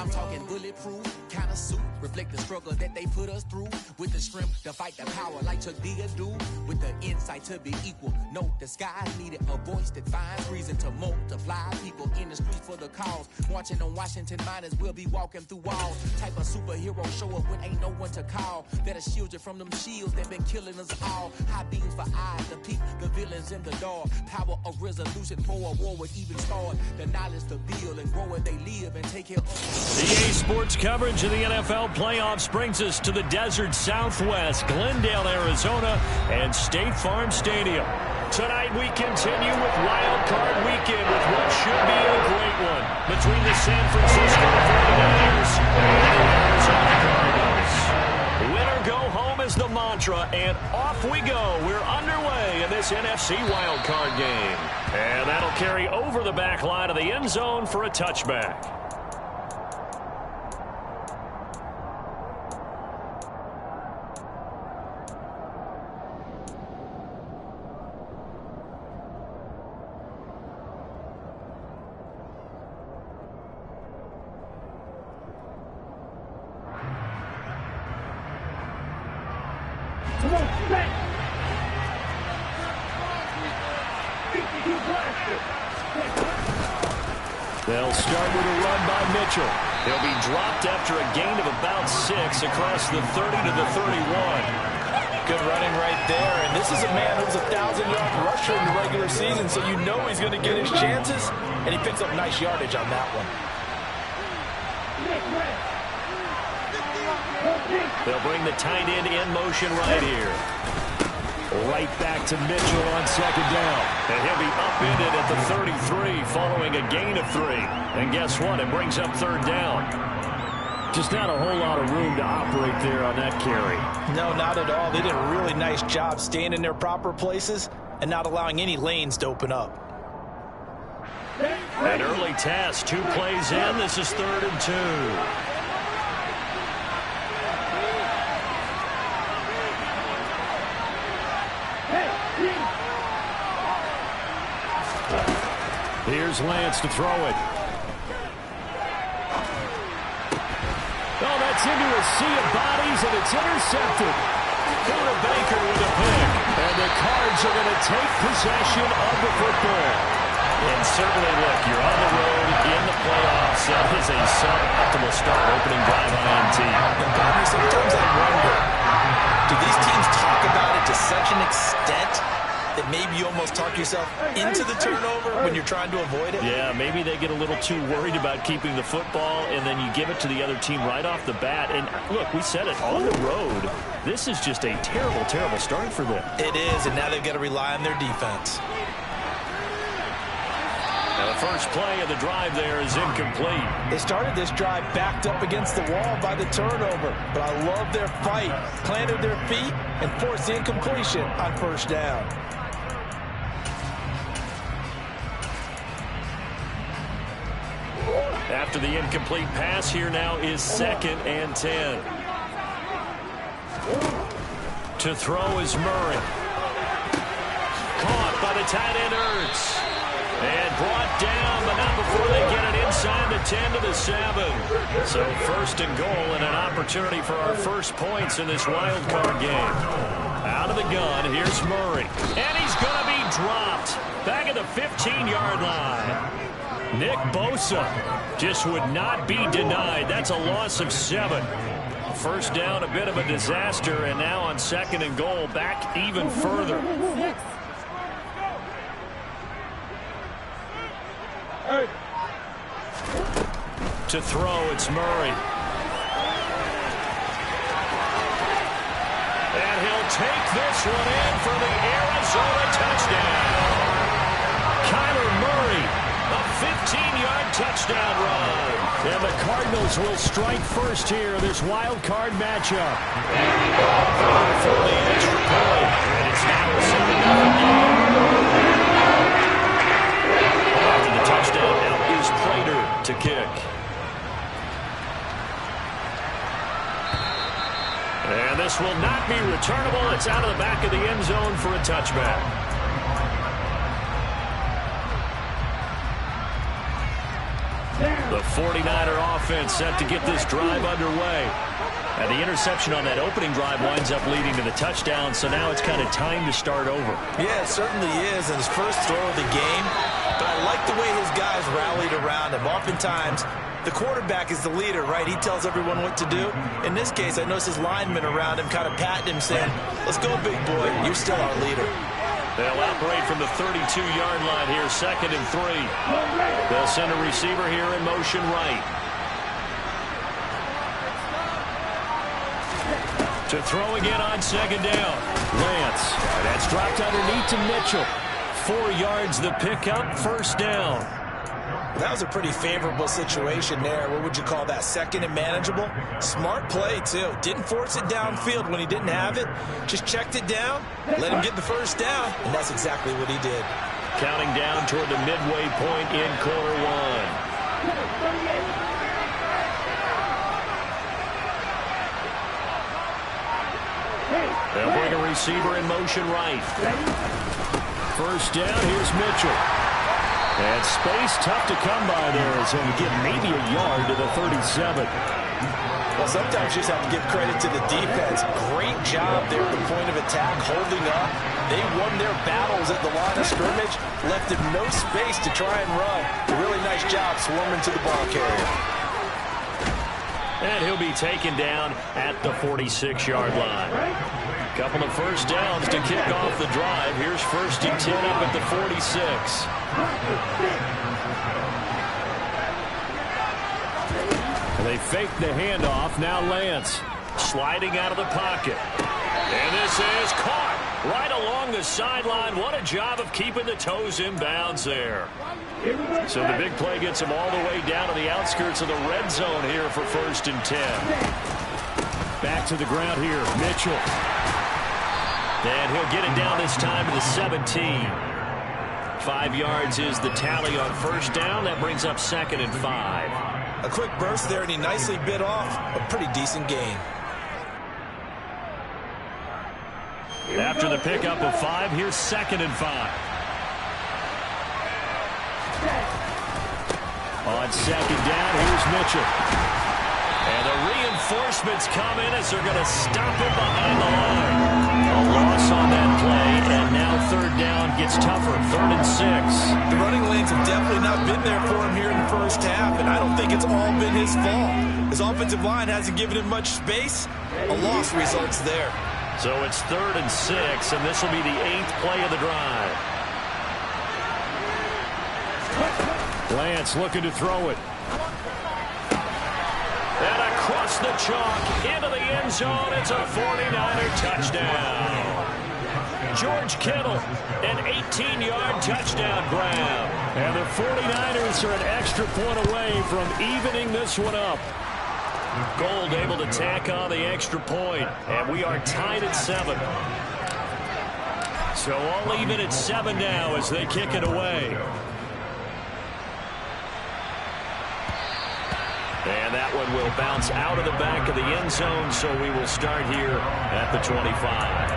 I'm talking bulletproof kind of suit, reflect the struggle that they put us through, with the strength to fight the power like Chuck D do, with the insight to be equal. No, the sky needed a voice that finds reason to multiply people in the streets for the cause. Marching on Washington miners, we'll be walking through walls. Type of superhero show up when ain't no one to call. That'll shield you from them shields that been killing us all. High beams for eyes to peep the villains in the dark. Power of resolution for a war would even start. The knowledge to build and grow where they live and take care of. EA Sports coverage of the NFL playoffs brings us to the desert Southwest, Glendale, Arizona, and State Farm Stadium. Tonight we continue with Wild Card Weekend with what should be a great one between the San Francisco 49ers and the Arizona Cardinals. Winner go home is the mantra, and off we go. We're underway in this NFC Wild Card game. And that'll carry over the back line of the end zone for a touchback. They'll start with a run by Mitchell. He'll be dropped after a gain of about 6 across the 30 to the 31. Good running right there. And this is a man who's a 1,000-yard rusher in the regular season, so you know he's going to get his chances, and he picks up nice yardage on that one. They'll bring the tight end in motion right here. Right back to Mitchell on second down. And he'll be upended at the 33 following a gain of 3. And guess what? It brings up third down. Just not a whole lot of room to operate there on that carry. No, not at all. They did a really nice job staying in their proper places and not allowing any lanes to open up. An early test. 2 plays in. This is 3rd and 2. Here's Lance to throw it. Oh, that's into a sea of bodies, and it's intercepted. Connor Baker with a pick. And the Cards are going to take possession of the football. And certainly, look, you're on the road in the playoffs. That is a suboptimal start opening drive on INT. And Bobby, sometimes I wonder, do these teams talk about it to such an extent that maybe you almost talk yourself into the turnover when you're trying to avoid it? Yeah, maybe they get a little too worried about keeping the football, and then you give it to the other team right off the bat. And look, we said it, on the road, this is just a terrible, terrible start for them. It is, and now they've got to rely on their defense. Now the first play of the drive there is incomplete. They started this drive backed up against the wall by the turnover, but I love their fight, planted their feet, and forced the incompletion on first down. After the incomplete pass, here now is 2nd and 10. To throw is Murray. Caught by the tight end Ertz. And brought down, but not before they get it inside the 10 to the 7. So 1st and goal and an opportunity for our first points in this wild card game. Out of the gun, here's Murray. And he's going to be dropped. Back at the 15-yard line. Nick Bosa just would not be denied. That's a loss of 7. First down, a bit of a disaster, and now on 2nd and goal, back even further. To throw, it's Murray. And he'll take this one in for the Arizona touchdown. Kyler Murray, a 15-yard touchdown run. And the Cardinals will strike first here, this wild card matchup. For the extra point. And it's now a 7-0 game. After the touchdown, now is Prater to kick. And this will not be returnable. It's out of the back of the end zone for a touchback. The 49er offense set to get this drive underway. And the interception on that opening drive winds up leading to the touchdown, so now it's kind of time to start over. Yeah, it certainly is, and his first throw of the game. But I like the way his guys rallied around him. Oftentimes, the quarterback is the leader, right? He tells everyone what to do. In this case, I noticed his linemen around him kind of patting him, saying, let's go, big boy. You're still our leader. They'll operate from the 32-yard line here, 2nd and 3. They'll send a receiver here in motion right. To throw again on 2nd down. Lance. That's dropped underneath to Mitchell. 4 yards the pickup, 1st down. That was a pretty favorable situation there. What would you call that? 2nd and manageable? Smart play, too. Didn't force it downfield when he didn't have it. Just checked it down, let him get the 1st down, and that's exactly what he did. Counting down toward the midway point in quarter 1. They'll bring a receiver in motion right. 1st down, here's Mitchell. And space tough to come by there as he'll get maybe a yard to the 37. Well, sometimes you just have to give credit to the defense. Great job there at the point of attack, holding up. They won their battles at the line of scrimmage, left him no space to try and run. A really nice job swarming to the ball carrier. And he'll be taken down at the 46-yard line. Couple of 1st downs to kick off the drive. Here's 1st and 10 up at the 46. They fake the handoff. Now Lance sliding out of the pocket. And this is caught right along the sideline. What a job of keeping the toes in bounds there. So the big play gets him all the way down to the outskirts of the red zone here for 1st and 10. Back to the ground here, Mitchell. And he'll get it down this time to the 17. 5 yards is the tally on 1st down. That brings up 2nd and 5. A quick burst there, and he nicely bit off a pretty decent gain. After the pickup of 5, here's 2nd and 5. On 2nd down, here's Mitchell. And the reinforcements come in as they're going to stop him behind the line. A loss on that play, and now 3rd down gets tougher, 3rd and 6. The running lanes have definitely not been there for him here in the 1st half, and I don't think it's all been his fault. His offensive line hasn't given him much space. A loss results there. So it's 3rd and 6, and this will be the 8th play of the drive. Lance looking to throw it. And across the chalk into the end zone. It's a 49er touchdown. George Kittle, an 18-yard touchdown grab. And the 49ers are an extra point away from evening this one up. Gold able to tack on the extra point, and we are tied at 7. So all even at 7 now as they kick it away. And that one will bounce out of the back of the end zone, so we will start here at the 25.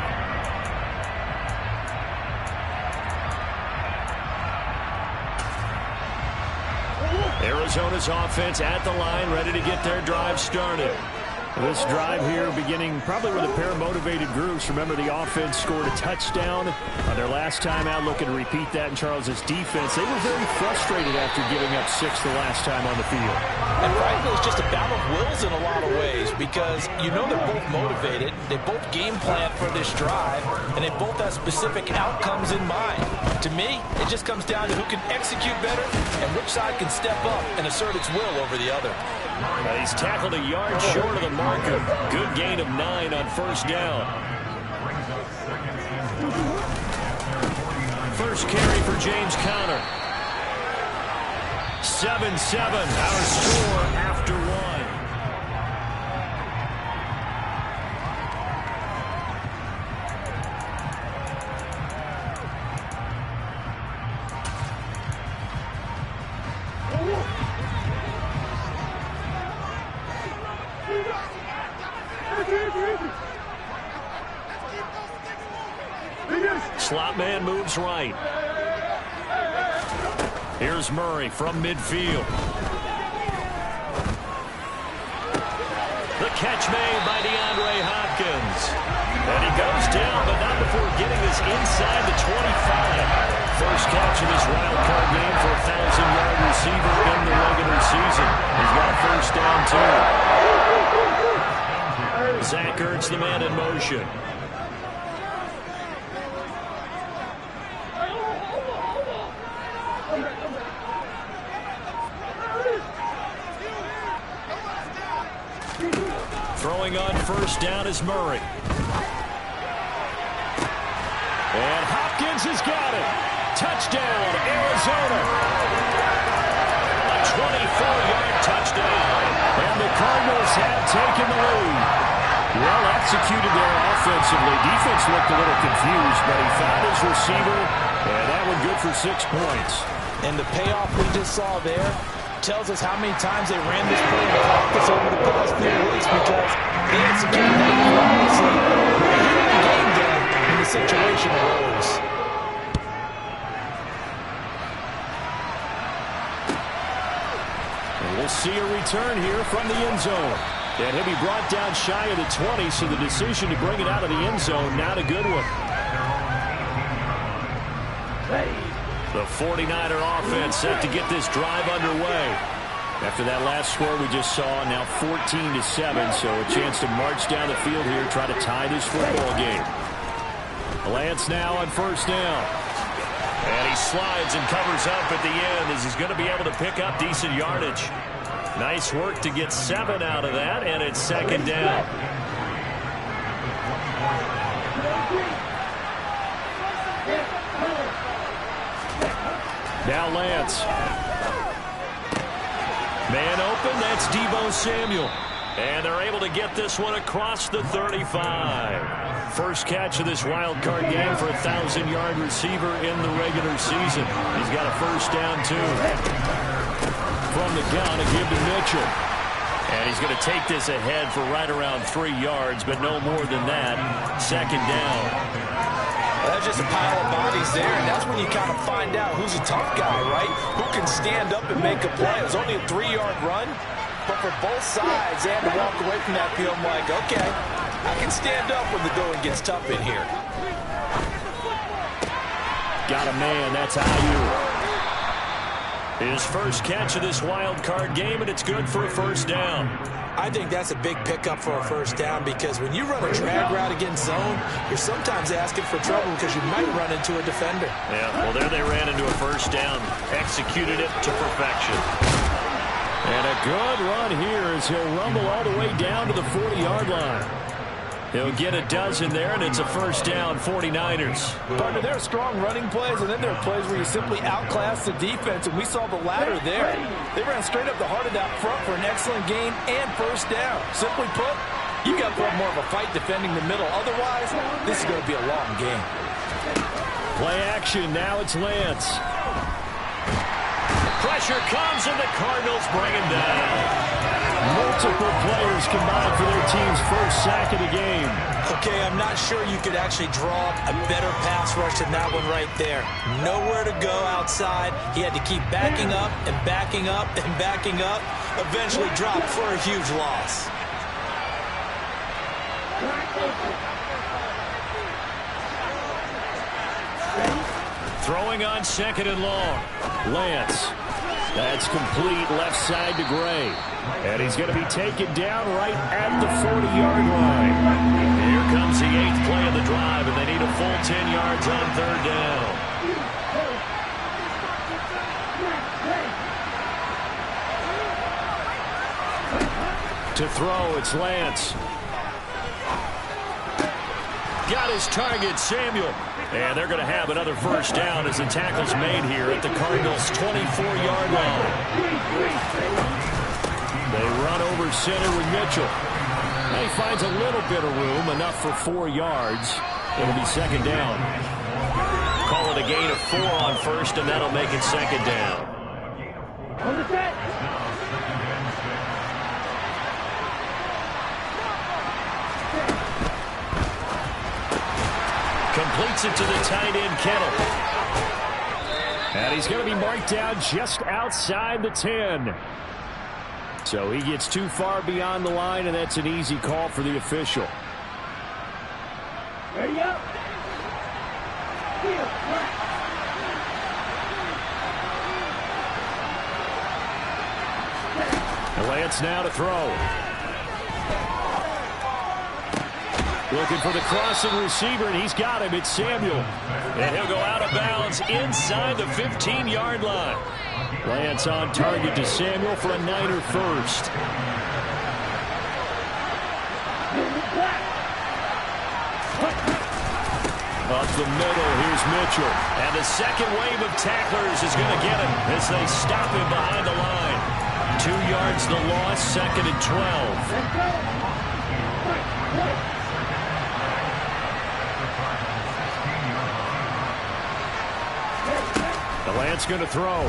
Arizona's offense at the line, ready to get their drive started. This drive here beginning probably with a pair of motivated groups. Remember, the offense scored a touchdown on their last time out, looking to repeat that in Charles's defense. They were very frustrated after giving up 6 the last time on the field. And frankly, it's just a battle of wills in a lot of ways because you know they're both motivated, they both game plan for this drive, and they both have specific outcomes in mind. To me, it just comes down to who can execute better and which side can step up and assert its will over the other. He's tackled a yard short of the marker. Good gain of 9 on 1st down. First carry for James Conner. 7-7, our score after 1. Slot man moves right. Here's Murray from midfield. catch made by DeAndre Hopkins. And he goes down, but not before getting this inside the 25. First catch of this wild card game for a 1,000-yard receiver in the regular season. He's got a first down, too. Zach Ertz, the man in motion. Throwing on first down is Murray. And Hopkins has got it. Touchdown, Arizona. A 24-yard touchdown. And the Cardinals have taken the lead. Well executed there offensively. Defense looked a little confused, but he found his receiver, and that one good for 6 points. And the payoff we just saw there tells us how many times they ran this play in practice over the past few weeks, because they executed that flawlessly right here in the game day when the situation arose. And we'll see a return here from the end zone. And he'll be brought down shy of the 20, so the decision to bring it out of the end zone, not a good one. The 49er offense set to get this drive underway. After that last score we just saw, now 14-7, so a chance to march down the field here, try to tie this football game. Lance now on first down. And he slides and covers up at the end as he's going to be able to pick up decent yardage. Nice work to get 7 out of that, and it's second down. Now Lance. Man open, that's Deebo Samuel. And they're able to get this one across the 35. First catch of this wild card game for a 1,000-yard receiver in the regular season. He's got a first down, too. From the gun, a give to Mitchell. And he's going to take this ahead for right around 3 yards, but no more than that. Second down. That's just a pile of bodies there, and that's when you kind of find out who's a tough guy, right? Who can stand up and make a play. It was only a 3-yard run, but for both sides, they had to walk away from that field like, okay, I can stand up when the going gets tough in here. Got a man, that's Ayuk. His first catch of this wild card game, and it's good for a first down. I think that's a big pickup for a first down, because when you run a drag route against zone, you're sometimes asking for trouble because you might run into a defender. Yeah, well, there they ran into a first down, executed it to perfection. And a good run here as he'll rumble all the way down to the 40-yard line. He'll get a dozen there, and it's a first down, 49ers. Partner, there are strong running plays, and then there are plays where you simply outclass the defense, and we saw the latter there. They ran straight up the heart of that front for an excellent gain and first down. Simply put, you got to put more of a fight defending the middle. Otherwise, this is going to be a long game. Play action, now it's Lance. Pressure comes, and the Cardinals bring him down. Multiple players combined for their team's first sack of the game. Okay, I'm not sure you could actually draw a better pass rush than that one right there. Nowhere to go outside. He had to keep backing up and backing up and backing up. Eventually dropped for a huge loss. Throwing on second and long. Lance. That's complete left side to Gray. And he's going to be taken down right at the 40-yard line. Here comes the 8th play of the drive, and they need a full 10 yards on third down. To throw, it's Lance. Got his target, Samuel. And they're going to have another first down as the tackle's made here at the Cardinals' 24-yard line. They run over center with Mitchell. Now he finds a little bit of room, enough for 4 yards. It'll be second down. Call it a gain of 4 on first, and that'll make it second down. Completes it to the tight end, Kittle. And he's going to be marked down just outside the 10. So he gets too far beyond the line, and that's an easy call for the official. Ready up. Lance now to throw. Looking for the crossing receiver, and he's got him. It's Samuel. And he'll go out of bounds inside the 15-yard line. Lance on target to Samuel for a Niner first. Up the middle, here's Mitchell. And the second wave of tacklers is going to get him as they stop him behind the line. 2 yards the loss, 2nd and 12. Lance going to throw.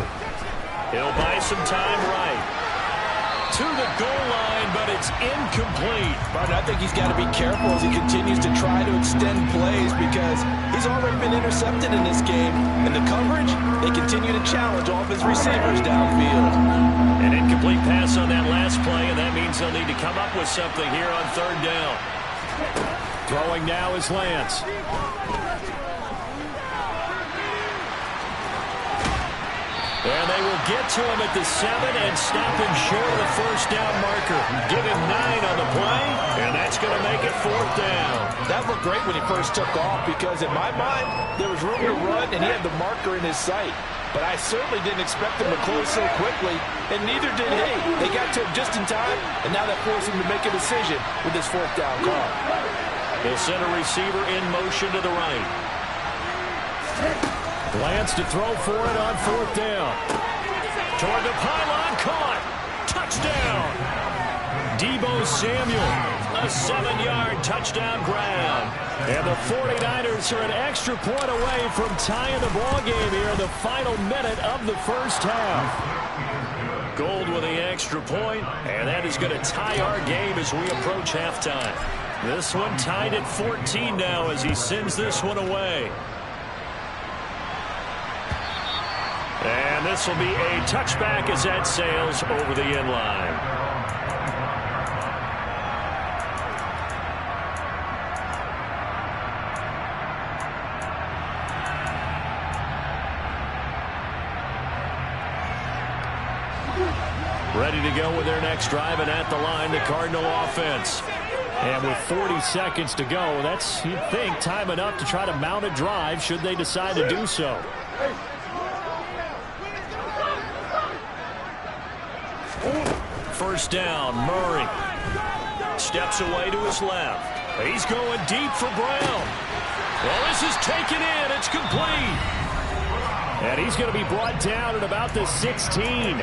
He'll buy some time right. To the goal line, but it's incomplete. Martin, I think he's got to be careful as he continues to try to extend plays because he's already been intercepted in this game. And the coverage, they continue to challenge all of his receivers downfield. An incomplete pass on that last play, and that means they'll need to come up with something here on 3rd down. Throwing now is Lance. And they will get to him at the 7 and stop him short of the 1st down marker. Give him 9 on the play, and that's going to make it 4th down. That looked great when he first took off because in my mind, there was room to run, and he had the marker in his sight. But I certainly didn't expect him to close so quickly, and neither did he. They got to him just in time, and now that forced him to make a decision with this 4th down call. He'll send a receiver in motion to the right. Lance to throw for it on 4th down. Toward the pylon, caught. Touchdown. Deebo Samuel, a 7-yard touchdown grab. And the 49ers are an extra point away from tying the ball game here in the final minute of the 1st half. Gold with the extra point, and that is going to tie our game as we approach halftime. This one tied at 14 now as he sends this one away. And this will be a touchback as that sails over the end line. Ready to go with their next drive, and at the line, the Cardinal offense. And with 40 seconds to go, that's, you'd think, time enough to try to mount a drive should they decide to do so. First down, Murray. Steps away to his left. He's going deep for Brown. Well, this is taken in. It's complete. And he's going to be brought down at about the 16.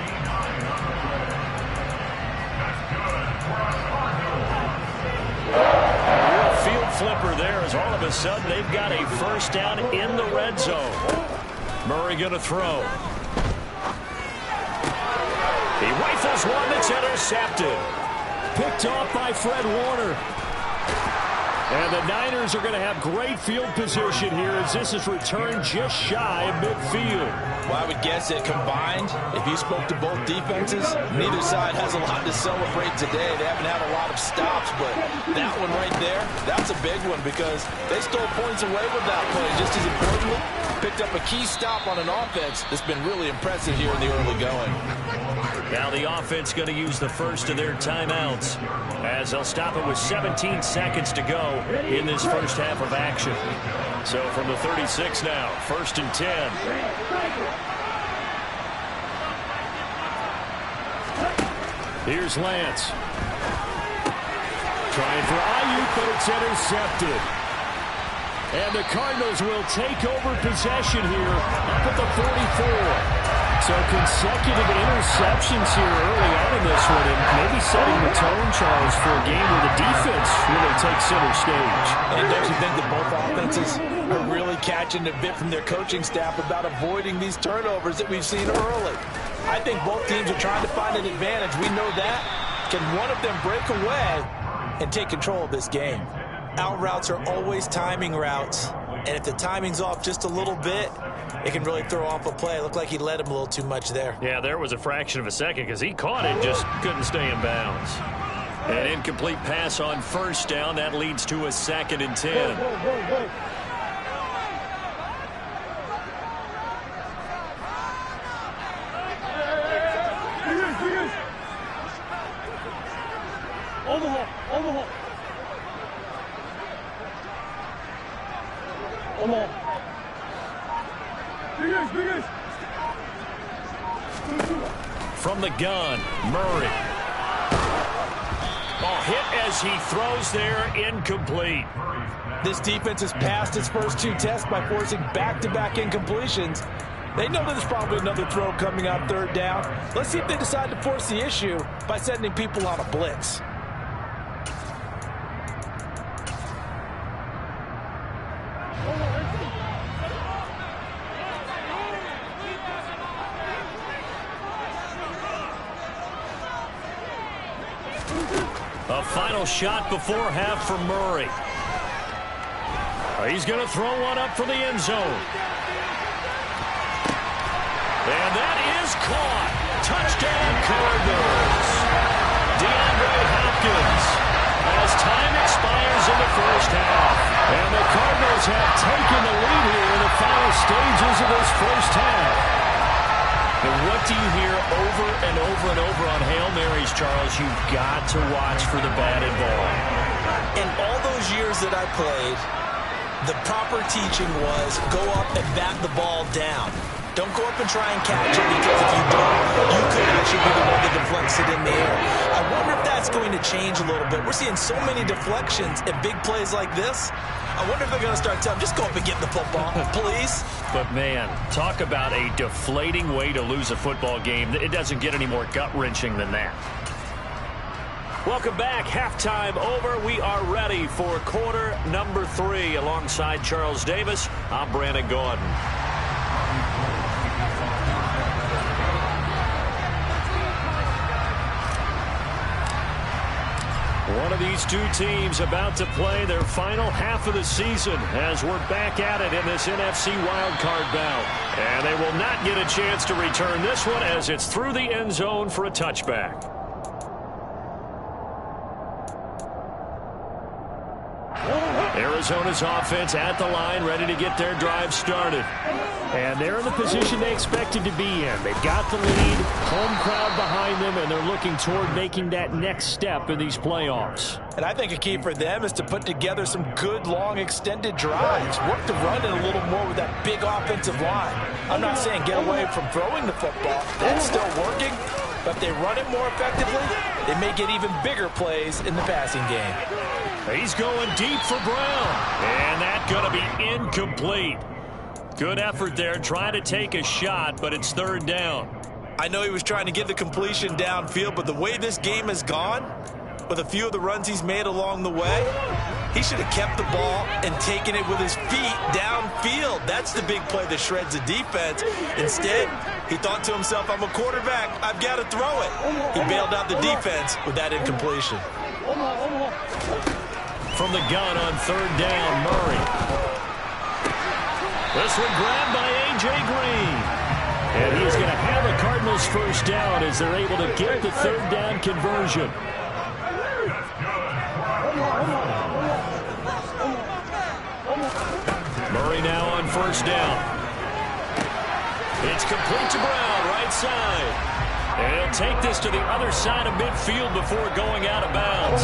Real field flipper there as all of a sudden they've got a first down in the red zone. Murray going to throw. He rifles one that's intercepted. Picked off by Fred Warner. And the Niners are going to have great field position here as this is returned just shy of midfield. Well, I would guess that combined, if you spoke to both defenses, neither side has a lot to celebrate today. They haven't had a lot of stops, but that one right there, that's a big one because they stole points away with that play. Just as importantly, picked up a key stop on an offense that's been really impressive here in the early going. Now the offense going to use the first of their timeouts as they'll stop it with 17 seconds to go in this first half of action. So from the 36 now, 1st and 10. Here's Lance. Trying for Ayuk, but it's intercepted. And the Cardinals will take over possession here up at the 44. So consecutive interceptions here early on in this one, and maybe setting the tone, Charles, for a game where the defense really takes center stage. And don't you think that both offenses are really catching a bit from their coaching staff about avoiding these turnovers that we've seen early? I think both teams are trying to find an advantage. We know that. Can one of them break away and take control of this game? Out routes are always timing routes, and if the timing's off just a little bit, it can really throw off a play. It looked like he led him a little too much there. Yeah, there was a fraction of a second because he caught it, just couldn't stay in bounds. An incomplete pass on first down. That leads to a 2nd and 10. From the gun, Murray. Hit as he throws there, incomplete. This defense has passed its first 2 tests by forcing back-to-back incompletions. They know there's probably another throw coming on 3rd down. Let's see if they decide to force the issue by sending people on a blitz. A final shot before half for Murray. He's going to throw one up for the end zone. And that is caught. Touchdown, Cardinals. DeAndre Hopkins as time expires in the first half. And the Cardinals have taken the lead here in the final stages of this first half. And what do you hear over and over and over on Hail Marys, Charles? You've got to watch for the batted ball. In all those years that I played, the proper teaching was go up and bat the ball down. Don't go up and try and catch it, because if you don't, you could actually be the one that deflects it in the air. I wonder if that's going to change a little bit. We're seeing so many deflections at big plays like this. I wonder if they're going to start telling them, just go up and get the football, please. But, man, talk about a deflating way to lose a football game. It doesn't get any more gut-wrenching than that. Welcome back. Halftime over. We are ready for quarter number 3. Alongside Charles Davis, I'm Brandon Gordon. One of these two teams about to play their final half of the season as we're back at it in this NFC wildcard bout. And they will not get a chance to return this one as it's through the end zone for a touchback. Arizona's offense at the line, ready to get their drive started. And they're in the position they expected to be in. They've got the lead, home crowd behind them, and they're looking toward making that next step in these playoffs. And I think a key for them is to put together some good, long, extended drives. Work the run in a little more with that big offensive line. I'm not saying get away from throwing the football. That's still working. But if they run it more effectively, they may get even bigger plays in the passing game. He's going deep for Brown. And that's going to be incomplete. Good effort there, trying to take a shot, but it's 3rd down. I know he was trying to get the completion downfield, but the way this game has gone, with a few of the runs he's made along the way, he should have kept the ball and taken it with his feet downfield. That's the big play that shreds the defense. Instead, he thought to himself, I'm a quarterback, I've got to throw it. He bailed out the defense with that incompletion. From the gun on 3rd down, Murray. This one grabbed by A.J. Green. And he's going to have the Cardinals first down as they're able to get the 3rd down conversion. Murray now on 1st down. It's complete to Brown, right side. And he'll take this to the other side of midfield before going out of bounds.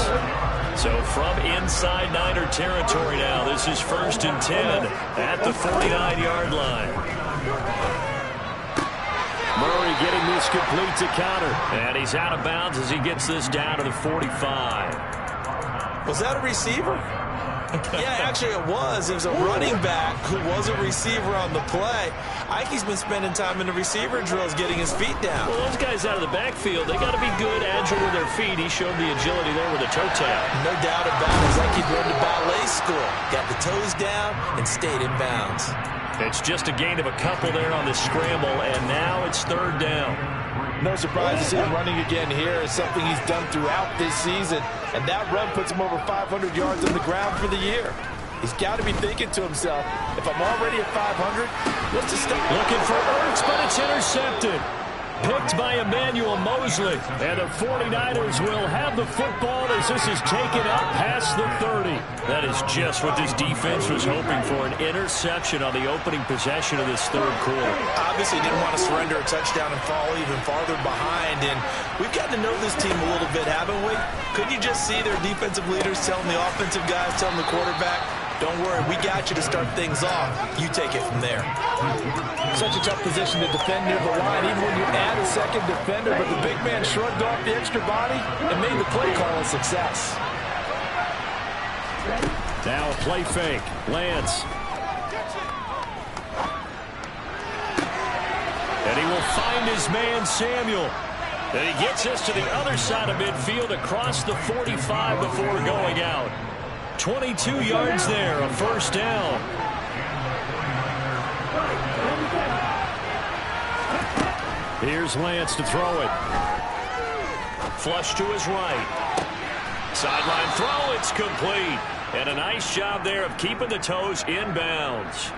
So from inside Niner territory now, this is 1st and 10 at the 49-yard line. Murray getting this complete to counter. And he's out of bounds as he gets this down to the 45. Was that a receiver? Yeah, actually it was. It was a running back who was a receiver on the play. Ikey's been spending time in the receiver drills getting his feet down. Well, those guys out of the backfield, they got to be good, agile with their feet. He showed the agility there with a toe tap. No doubt about it. It's like he'd run to ballet school. Got the toes down and stayed in bounds. It's just a gain of a couple there on the scramble, and now it's 3rd down. No surprise to see him running again here. It's something he's done throughout this season. And that run puts him over 500 yards on the ground for the year. He's got to be thinking to himself, if I'm already at 500, what's the step? Looking for Ertz, but it's intercepted. Picked by Emmanuel Mosley. And the 49ers will have the football as this is taken up past the 30. That is just what this defense was hoping for, an interception on the opening possession of this third quarter. Obviously didn't want to surrender a touchdown and fall even farther behind. And we've gotten to know this team a little bit, haven't we? Couldn't you just see their defensive leaders telling the offensive guys, telling the quarterback, don't worry, we got you to start things off. You take it from there. Such a tough position to defend near the line, even when you add a second defender, but the big man shrugged off the extra body and made the play call a success. Now a play fake. Lance. And he will find his man, Samuel. And he gets us to the other side of midfield across the 45 before going out. 22 yards there, a first down. Here's Lance to throw it. Flush to his right. Sideline throw, it's complete. And a nice job there of keeping the toes in bounds.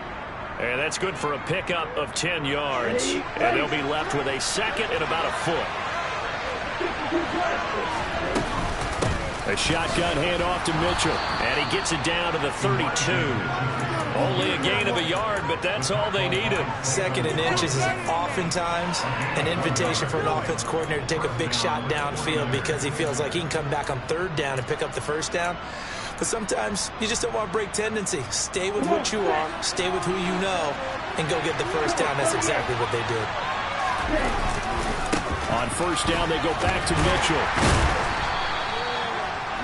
And that's good for a pickup of 10 yards. And they'll be left with a second and about a foot. A shotgun handoff to Mitchell. And he gets it down to the 32. Only a gain of a yard, but that's all they needed. Second and inches is oftentimes an invitation for an offense coordinator to take a big shot downfield because he feels like he can come back on third down and pick up the first down. But sometimes you just don't want to break tendency. Stay with what you are, stay with who you know, and go get the first down. That's exactly what they did. On first down, they go back to Mitchell.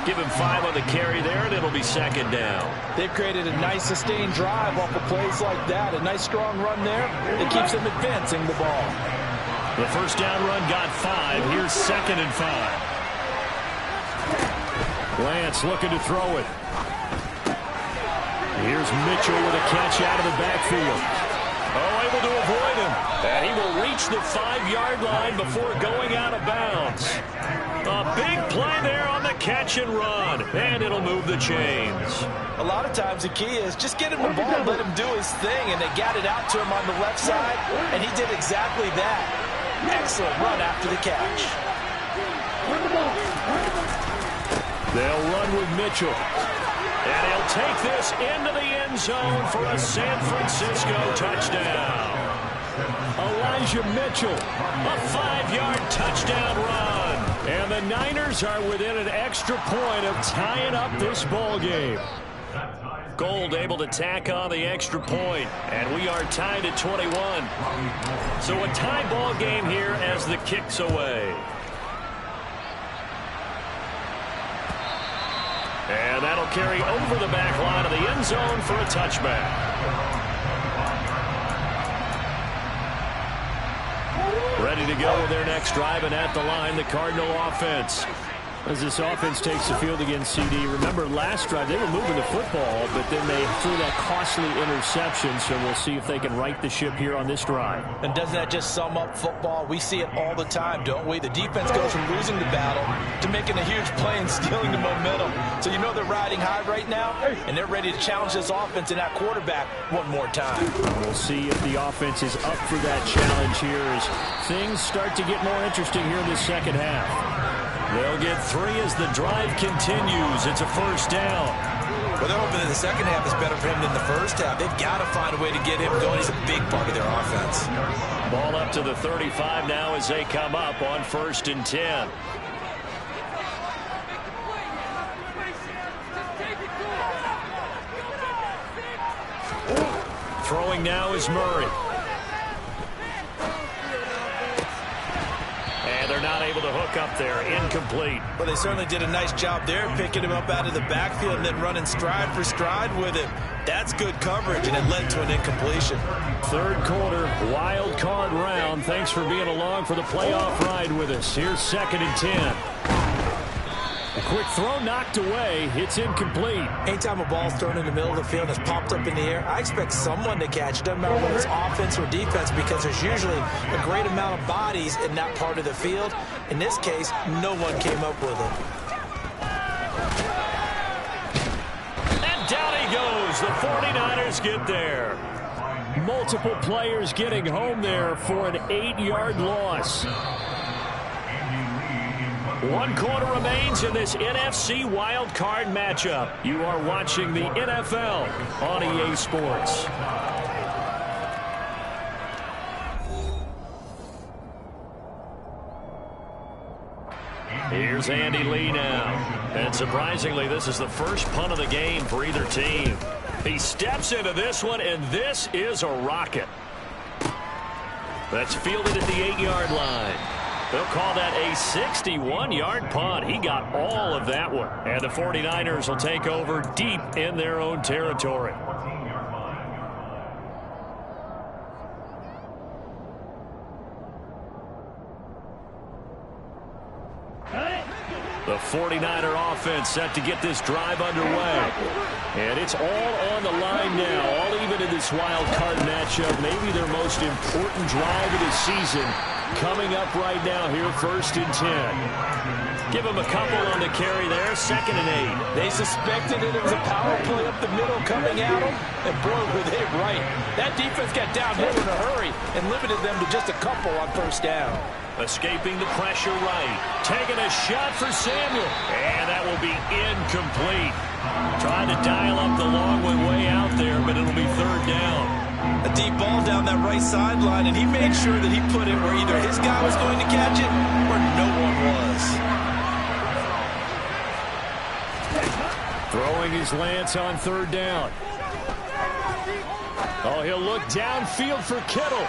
Give him 5 on the carry there, and it'll be second down. They've created a nice sustained drive off of plays like that. A nice strong run there that keeps them advancing the ball. The first down run got 5. Here's second and 5. Lance looking to throw it. Here's Mitchell with a catch out of the backfield. Oh, able to avoid him. And he will reach the 5-yard line before going out of bounds. A big play there on the catch and run. And it'll move the chains. A lot of times the key is just get him the ball, let him do his thing, and they got it out to him on the left side, and he did exactly that. Excellent run after the catch. They'll run with Mitchell. And he'll take this into the end zone for a San Francisco touchdown. Elijah Mitchell, a 5-yard touchdown run. And the Niners are within an extra point of tying up this ball game. Gold able to tack on the extra point, and we are tied at 21. So a tie ball game here as the kick's away. And that'll carry over the back line of the end zone for a touchback. Ready to go with their next drive, and at the line, the Cardinal offense. As this offense takes the field against CD, remember last drive they were moving the football, but then they threw that costly interception, so we'll see if they can right the ship here on this drive. And doesn't that just sum up football? We see it all the time, don't we? The defense goes from losing the battle to making a huge play and stealing the momentum. So you know they're riding high right now, and they're ready to challenge this offense and that quarterback one more time. We'll see if the offense is up for that challenge here as things start to get more interesting here in the second half. They'll get 3 as the drive continues. It's a first down. Well, they're hoping that the second half is better for him than the first half. They've got to find a way to get him going. He's a big part of their offense. Ball up to the 35 now as they come up on 1st and 10. Throwing now is Murray. And they're not able to hook up there. Incomplete. Well, they certainly did a nice job there, picking him up out of the backfield and then running stride for stride with him. That's good coverage, and it led to an incompletion. Third quarter, wild card round. Thanks for being along for the playoff ride with us. Here's 2nd and 10. A quick throw knocked away. It's incomplete. Anytime a ball's thrown in the middle of the field and it's popped up in the air, I expect someone to catch it. Doesn't matter whether it's offense or defense, because there's usually a great amount of bodies in that part of the field. In this case, no one came up with it. And down he goes does get there. Multiple players getting home there for an 8-yard loss. 1 quarter remains in this NFC wild card matchup. You are watching the NFL on EA Sports. Here's Andy Lee now. And surprisingly, this is the first punt of the game for either team. He steps into this one, and this is a rocket. That's fielded at the 8-yard line. They'll call that a 61-yard punt. He got all of that one. And the 49ers will take over deep in their own territory. The 49er offense set to get this drive underway. And it's all on the line now, all even in this wild card matchup. Maybe their most important drive of the season coming up right now here, 1st and 10. Give them a couple on the carry there, 2nd and 8. They suspected it was a power play up the middle coming at them, and boy, were they right. That defense got downhill in a hurry and limited them to just a couple on 1st down. Escaping the pressure right. Taking a shot for Samuel. And that will be incomplete. Trying to dial up the long one way out there, but it'll be 3rd down. A deep ball down that right sideline, and he made sure that he put it where either his guy was going to catch it or no one was. Throwing his Lance on 3rd down. Oh, he'll look downfield for Kittle.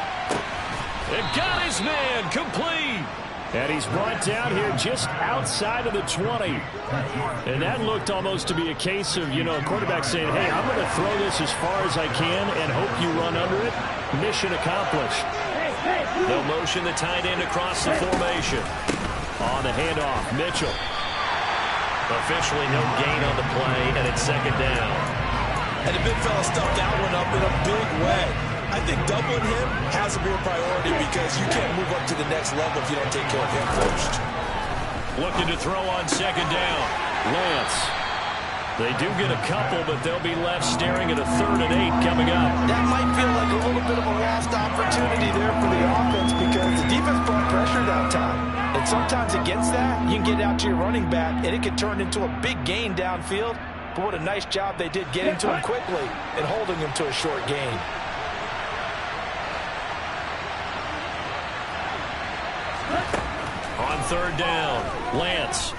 And got his man complete. And he's brought down here just outside of the 20. And that looked almost to be a case of, a quarterback saying, hey, I'm going to throw this as far as I can and hope you run under it. Mission accomplished. They'll motion the tight end across the formation. On the handoff, Mitchell. Officially no gain on the play, and it's 2nd down. And the big fella stuffed that one up in a big way. I think doubling him has to be a priority because you can't move up to the next level if you don't take care of him first. Looking to throw on 2nd down. Lance. They do get a couple, but they'll be left staring at a 3rd and 8 coming up. That might feel like a little bit of a lost opportunity there for the offense because the defense brought pressure that time. And sometimes against that, you can get out to your running back, and it can turn into a big gain downfield. But what a nice job they did getting to him quickly and holding him to a short gain. On 3rd down, Lance.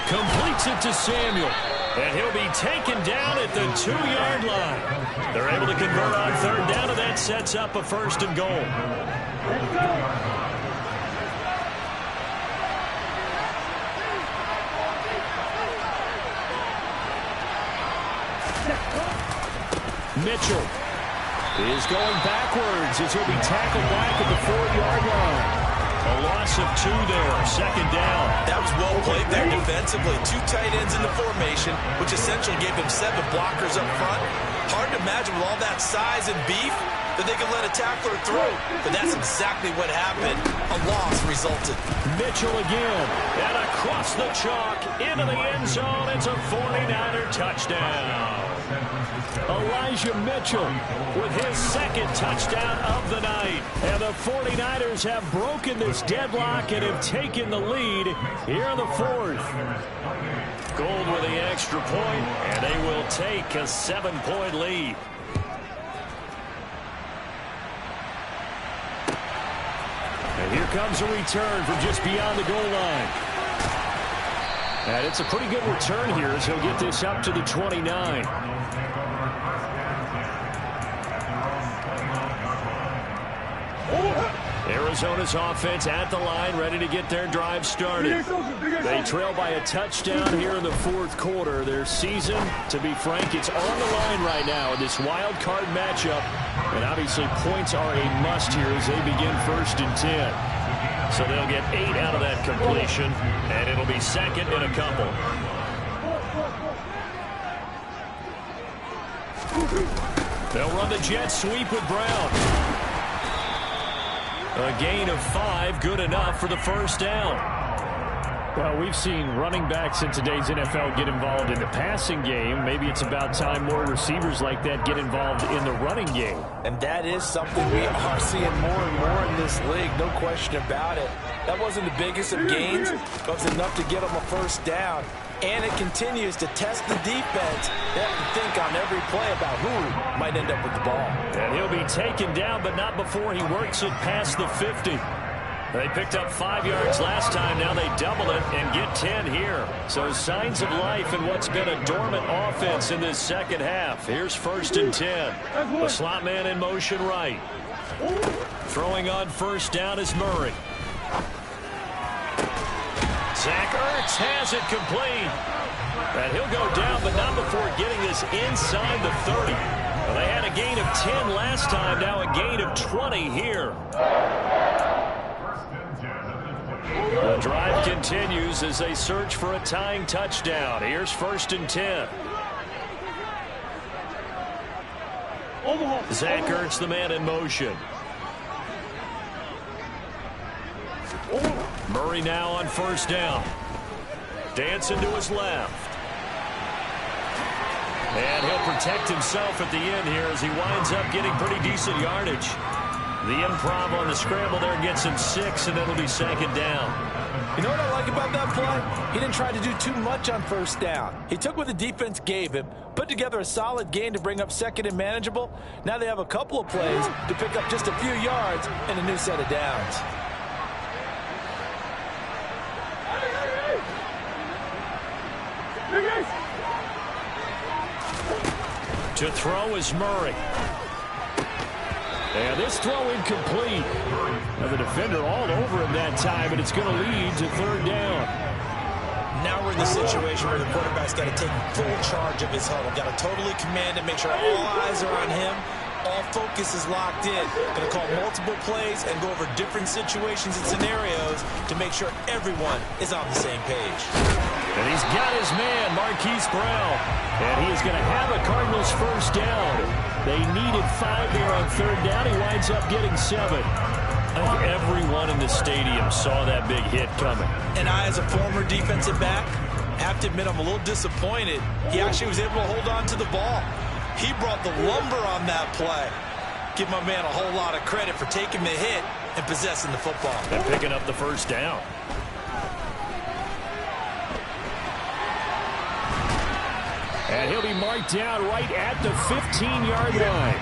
Completes it to Samuel. And he'll be taken down at the 2-yard line. They're able to convert on 3rd down, and that sets up a 1st and goal. Mitchell is going backwards as he'll be tackled back at the 4-yard line. A loss of 2 there, 2nd down. That was well played there defensively. 2 tight ends in the formation, which essentially gave them 7 blockers up front. Hard to imagine with all that size and beef that they could let a tackler through. But that's exactly what happened. A loss resulted. Mitchell again. And across the chalk, into the end zone. It's a 49er touchdown. Elijah Mitchell with his 2nd touchdown of the night. And the 49ers have broken this deadlock and have taken the lead here in the 4th. Gold with the extra point, and they will take a 7-point lead. And here comes a return from just beyond the goal line. And it's a pretty good return here as he'll get this up to the 29. Arizona's offense at the line, ready to get their drive started. They trail by a touchdown here in the 4th quarter. Their season, to be frank, it's on the line right now in this wild card matchup. And obviously points are a must here as they begin 1st and 10. So they'll get 8 out of that completion, and it'll be 2nd and a couple. They'll run the jet sweep with Brown. A gain of 5, good enough for the 1st down. Well, we've seen running backs in today's NFL get involved in the passing game. Maybe it's about time more receivers like that get involved in the running game. And that is something we are seeing more and more in this league, no question about it. That wasn't the biggest of gains, but it was enough to get them a first down. And it continues to test the defense. They have to think on every play about who might end up with the ball. And he'll be taken down, but not before he works it past the 50. They picked up 5 yards last time. Now they double it and get 10 here. So signs of life in what's been a dormant offense in this second half. Here's 1st and 10. The slot man in motion right. Throwing on first down is Murray. Zach Ertz has it complete. And he'll go down, but not before getting this inside the 30. Well, they had a gain of 10 last time. Now a gain of 20 here. The drive continues as they search for a tying touchdown. Here's 1st and 10. Zach Ertz, the man in motion. Murray now on first down. Dancing to his left. And he'll protect himself at the end here as he winds up getting pretty decent yardage. The improv on the scramble there gets him 6, and it'll be 2nd down. You know what I like about that play? He didn't try to do too much on first down. He took what the defense gave him, put together a solid gain to bring up 2nd and manageable. Now they have a couple of plays to pick up just a few yards and a new set of downs. To throw is Murray. And this throw incomplete. Now the defender all over him that time, and it's going to lead to 3rd down. Now we're in the situation where the quarterback's got to take full charge of his huddle. Got to totally command it, make sure all eyes are on him. All focus is locked in. Going to call multiple plays and go over different situations and scenarios to make sure everyone is on the same page. And he's got his man, Marquise Brown. And he is going to have a Cardinals first down. They needed 5 there on 3rd down. He winds up getting 7. I think everyone in the stadium saw that big hit coming. And I, as a former defensive back, have to admit I'm a little disappointed. He actually was able to hold on to the ball. He brought the lumber on that play. Give my man a whole lot of credit for taking the hit and possessing the football. And picking up the first down. And he'll be marked down right at the 15-yard line.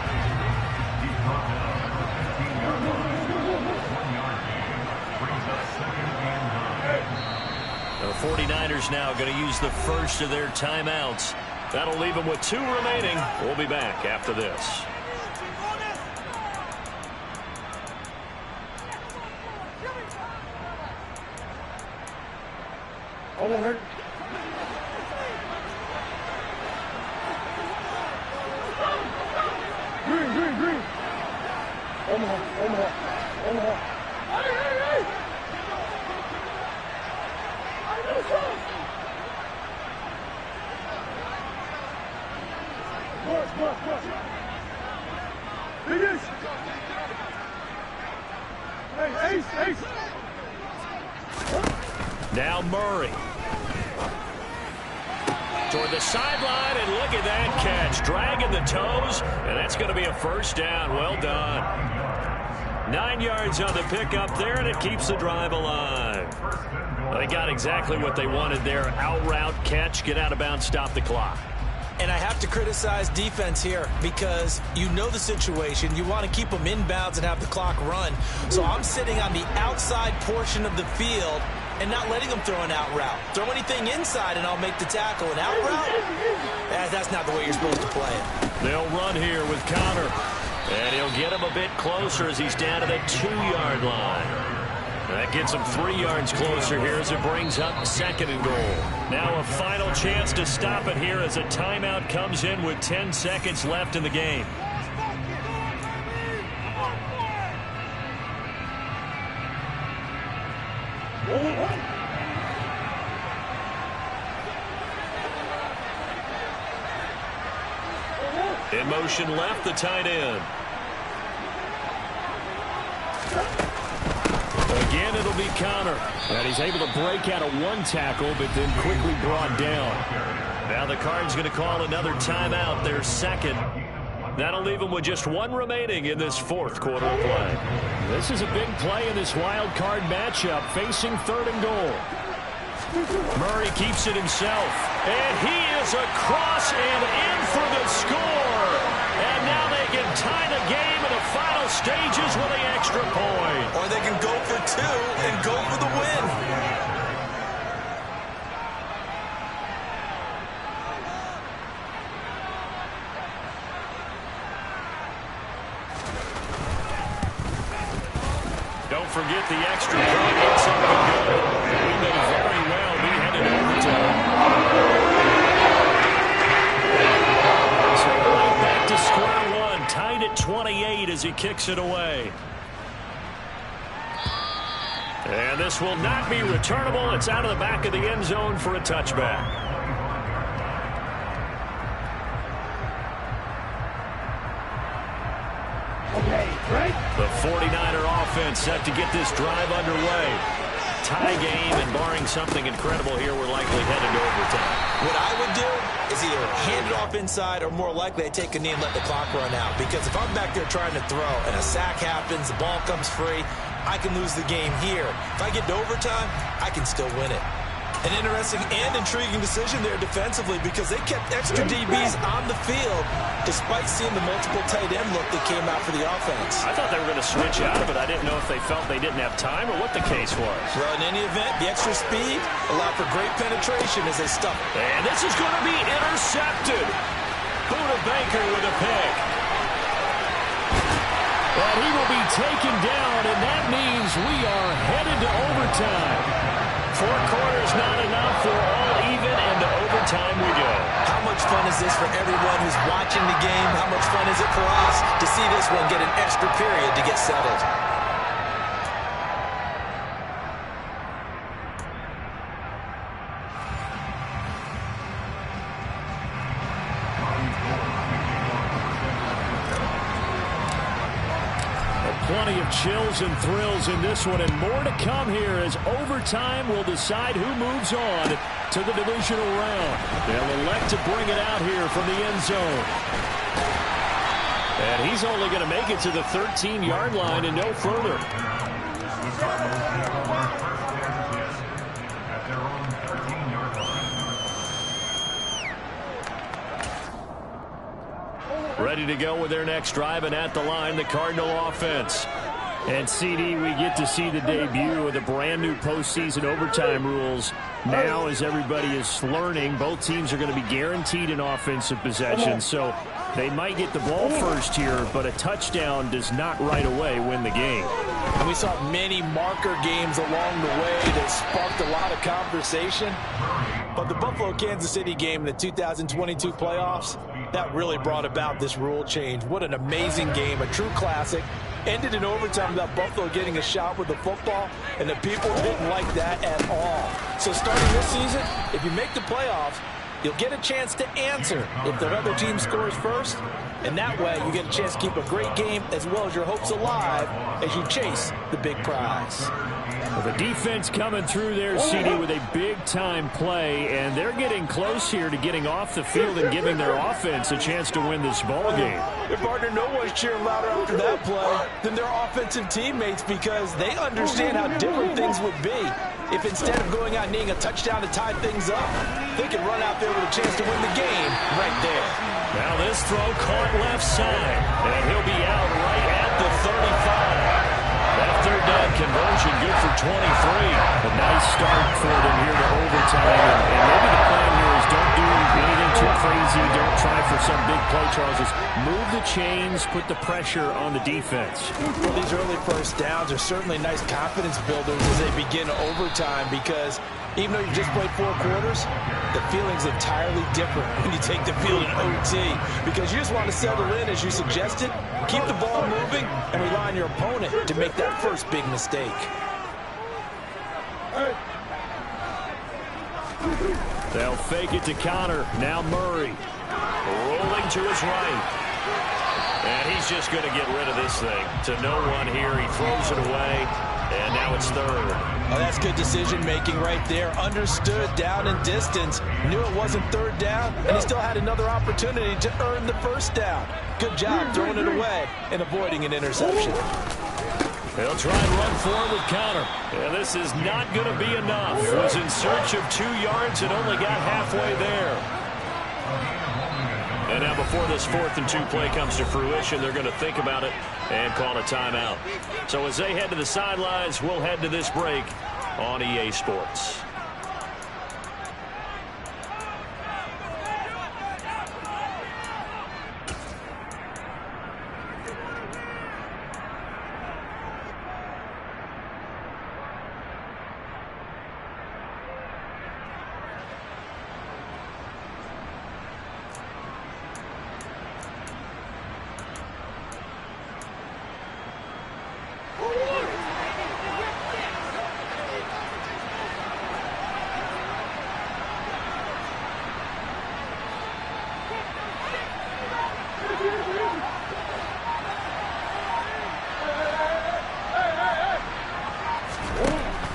The 49ers now going to use the first of their timeouts. That'll leave them with 2 remaining. We'll be back after this. Green. Omaha. Ace. Now Murray. Toward the sideline, and look at that catch. Dragging the toes, and that's going to be a first down. Well done. 9 yards on the pickup there, and it keeps the drive alive. Well, they got exactly what they wanted there. Out route, catch, get out of bounds, stop the clock. And I have to criticize defense here because you know the situation. You want to keep them inbounds and have the clock run. So I'm sitting on the outside portion of the field and not letting them throw an out route. Throw anything inside and I'll make the tackle. An out route? That's not the way you're supposed to play it. They'll run here with Connor. And he'll get him a bit closer as he's down to the 2-yard line. That gets him 3 yards closer here as it brings up 2nd and goal. Now a final chance to stop it here as a timeout comes in with 10 seconds left in the game. In motion left, the tight end. Again, it'll be Connor. And he's able to break out of one tackle, but then quickly brought down. Now the Cards going to call another timeout, their second. That'll leave them with just one remaining in this fourth quarter of play. This is a big play in this wild card matchup, facing 3rd and goal. Murray keeps it himself, and he is across and in for the score. And now they can tie the game in the final stages with the extra point. Or they can go for 2 and go for the win. Don't forget the extra point. It's something good. We may very well be headed to overtime. So right back to square one. Tied at 28 as he kicks it away. And this will not be returnable. It's out of the back of the end zone for a touchback. The 49er offense set to get this drive underway. Tie game, and barring something incredible here, we're likely headed to overtime. What I would do is either hand it off inside or more likely I take a knee and let the clock run out. Because if I'm back there trying to throw and a sack happens, the ball comes free, I can lose the game here. If I get to overtime, I can still win it. An interesting and intriguing decision there defensively because they kept extra DBs on the field despite seeing the multiple tight end look that came out for the offense. I thought they were going to switch out of it. I didn't know if they felt they didn't have time or what the case was. Well, in any event, the extra speed allowed for great penetration as they stuck. And this is going to be intercepted. Buda Baker with a pick. And he will be taken down, and that means we are headed to overtime. 4 quarters not enough. We're all even, and to overtime we go. How much fun is this for everyone who's watching the game? How much fun is it for us to see this one get an extra period to get settled? Plenty of chills and thrills in this one, and more to come here as overtime will decide who moves on to the divisional round. They'll elect to bring it out here from the end zone. And he's only going to make it to the 13-yard line and no further. Ready to go with their next drive, and at the line, the Cardinal offense. And CD, we get to see the debut of the brand new postseason overtime rules. Now, as everybody is learning, both teams are going to be guaranteed an offensive possession. So they might get the ball first here, but a touchdown does not right away win the game. And we saw many marker games along the way that sparked a lot of conversation. But the Buffalo-Kansas City game in the 2022 playoffs, that really brought about this rule change. What an amazing game, a true classic. Ended in overtime without Buffalo getting a shot with the football, and the people didn't like that at all. So starting this season, if you make the playoffs, you'll get a chance to answer if the other team scores first, and that way you get a chance to keep a great game as well as your hopes alive as you chase the big prize. Well, the defense coming through there, CD, with a big-time play, and they're getting close here to getting off the field and giving their offense a chance to win this ball game. Your partner, no one's cheering louder after that play than their offensive teammates because they understand how different things would be if instead of going out and needing a touchdown to tie things up, they can run out there with a chance to win the game right there. Now this throw caught left side, and he'll be out right at the 35. That third down conversion good for 23. A nice start for them here to overtime. And maybe the plan here is don't do anything too crazy. Don't try for some big play, Charles. Just move the chains, put the pressure on the defense. Well, these early first downs are certainly nice confidence builders as they begin overtime because even though you've just played 4 quarters, the feeling's entirely different when you take the field in OT because you just want to settle in as you suggested, keep the ball moving, and rely on your opponent to make that first big mistake. They'll fake it to Connor. Now Murray rolling to his right. And he's just going to get rid of this thing. To no one here. He throws it away. And now it's third. Oh, that's good decision-making right there. Understood down and distance. Knew it wasn't third down, and he still had another opportunity to earn the first down. Good job throwing it away and avoiding an interception. They'll try and run forward with counter. And this is not going to be enough. Was in search of 2 yards and only got halfway there. And now before this 4th and 2 play comes to fruition, they're going to think about it and call a timeout. So as they head to the sidelines, we'll head to this break on EA Sports.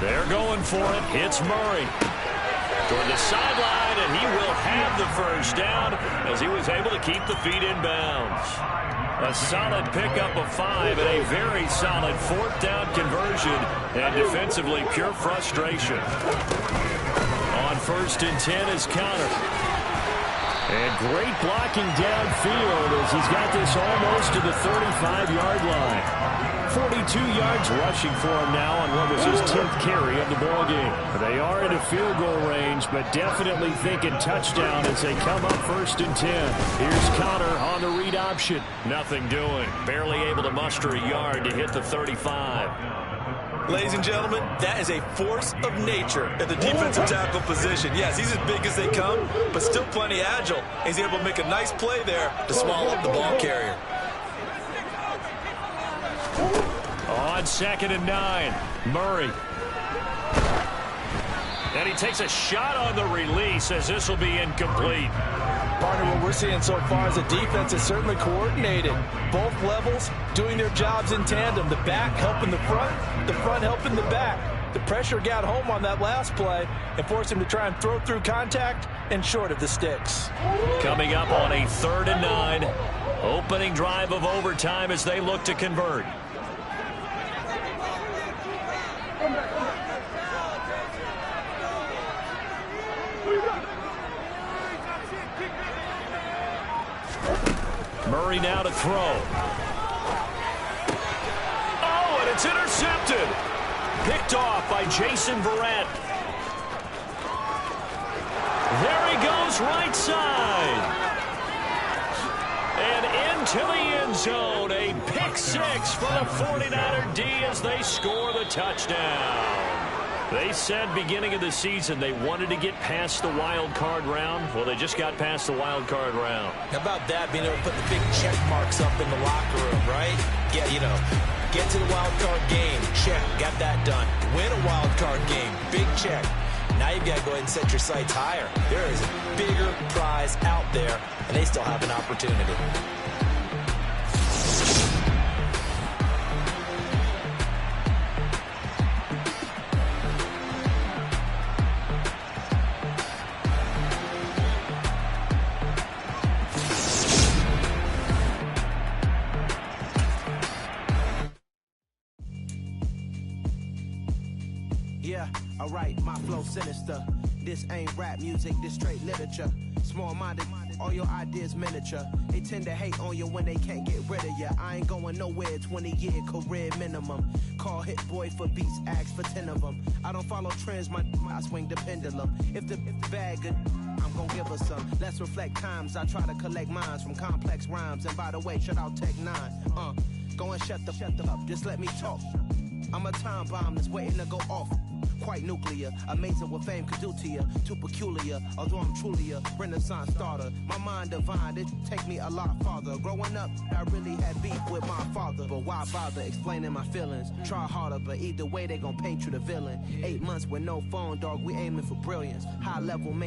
They're going for it. It's Murray toward the sideline, and he will have the first down as he was able to keep the feet in bounds. A solid pickup of 5 and a very solid 4th down conversion, and defensively pure frustration. On 1st and 10 is counter. And great blocking downfield as he's got this almost to the 35-yard line. 42 yards rushing for him now on what was his 10th carry of the ballgame. They are in a field goal range, but definitely thinking touchdown as they come up 1st and 10. Here's Connor on the read option. Nothing doing. Barely able to muster a yard to hit the 35. Ladies and gentlemen, that is a force of nature at the defensive tackle position. Yes, he's as big as they come, but still plenty agile. He's able to make a nice play there to swallow up the ball carrier. On 2nd and 9, Murray. And he takes a shot on the release as this will be incomplete. Partner, what we're seeing so far is the defense is certainly coordinated. Both levels doing their jobs in tandem. The back helping the front helping the back. The pressure got home on that last play and forced him to try and throw through contact and short of the sticks. Coming up on a 3rd and 9, opening drive of overtime as they look to convert. Murray now to throw. Oh, and it's intercepted. Picked off by Jason Verrett. There he goes right side. And into the end zone. A pick 6 for the 49er D as they score the touchdown. They said beginning of the season they wanted to get past the wild card round. Well, they just got past the wild card round. How about that, being able to put the big check marks up in the locker room, right? Yeah, you know, get to the wild card game, check, got that done. Win a wild card game, big check. Now you've got to go ahead and set your sights higher. There is a bigger prize out there, and they still have an opportunity. Yeah, alright, my flow sinister. This ain't rap music, this straight literature. Small-minded, all your ideas miniature. They tend to hate on you when they can't get rid of you. I ain't going nowhere, 20-year career minimum. Call Hit Boy for beats, ask for 10 of them. I don't follow trends, I swing the pendulum. If the bag good, I'm gonna give her some. Let's reflect times, I try to collect minds from complex rhymes. And by the way, shut out Tech 9. Go and shut the up, just let me talk. I'm a time bomb that's waiting to go off. Quite nuclear, amazing what fame could do to you. Too peculiar, although I'm truly a renaissance starter. My mind divine, it take me a lot farther. Growing up, I really had beef with my father. But why bother explaining my feelings? Try harder, but either way they gon' paint you the villain. 8 months with no phone, dog, we aiming for brilliance. High level main.